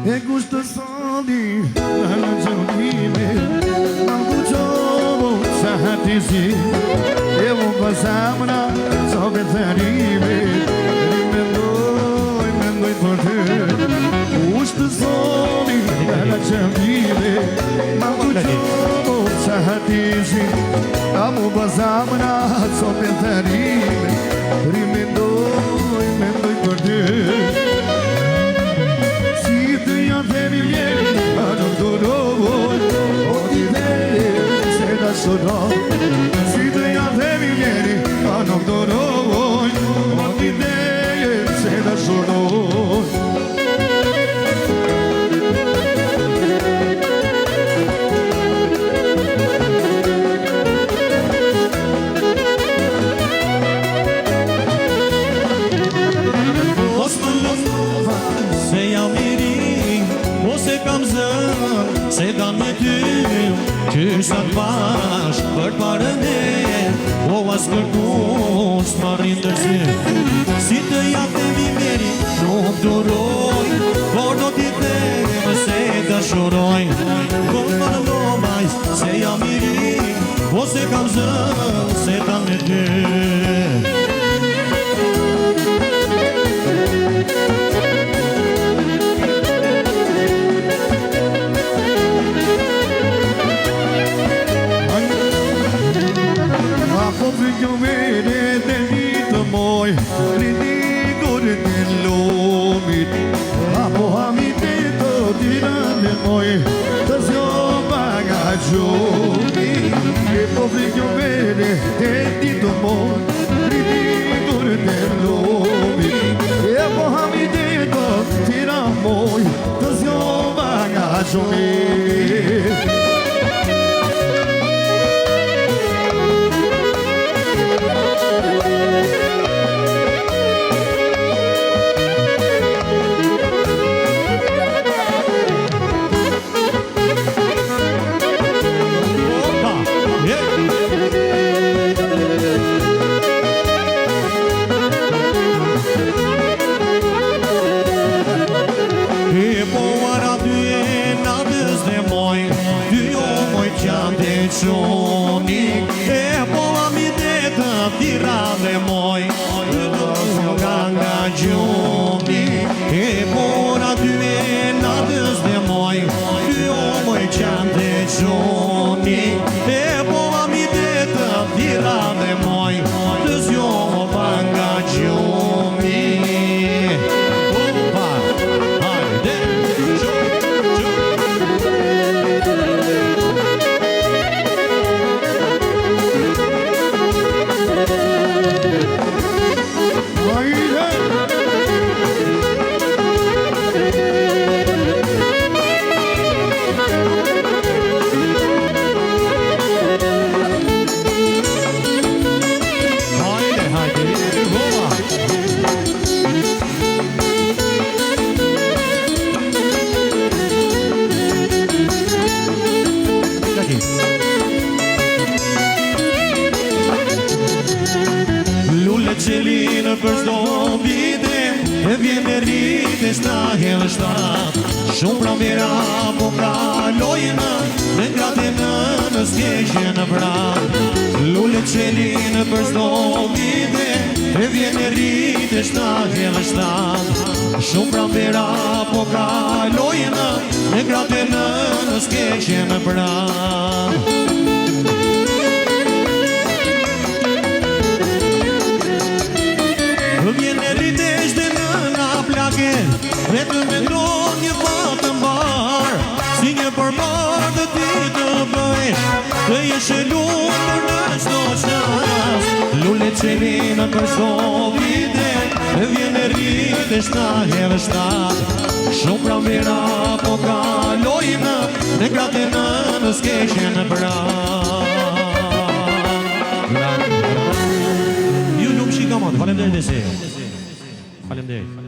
E gusto soldi alla giornime ma cucciolo sahati si e un pasamna so pensarime rimendo in porte gusto soldi alla giornime ma cucciolo sahati si amo pasamna so pensarime rimendo in porte sono si dea devi vieni a non dono non ti dei se da sono se kam me ty Qysa t'pash për parën e O as kërkus m'arrin dërzi Si të japemi meri nuk duroj Por do t'i them se dashuroj Kur më lomaj se jam i ri O se kam zën se kam me ty Io vede dentro moi ridico nell'umid Apo ami dentro di nane moi Tasio bagagioni E poi io vede dentro moi ridico nell'umid E apo ami dentro di nane moi Tasio bagagioni E po ami deta tirave moj Nuk nga gjoni E po na dy e natës dhe moj Dy o moj qanë dhe gjoni E po ami deta tirave moj Të zjo pa nga gjoni Opa, hajde, për shdo vite E vjen e rrite s'na hedhë shtat Shumë pra mira po kalojnë Në gratë në s'keqe në prat Lule qelinë për shdo vite E vjen e rrite s'na hedhë shtat Shumë pra mira po kalojnë Në gratë në s'keqe në prat Vjen e rritesh dhe në plaket Vetëm me ndon një fatë mbar Si një përmar dhe ti të bëjsh Dhe jesh e lumër në qdo qas Lule qelinë për shdo vite Vjen e rritesh na hedhë shtat Shumë pra mira po kalojnë Në gratë në s'keqe në prat Ju nuk shikamat, falemderit e se Falemderit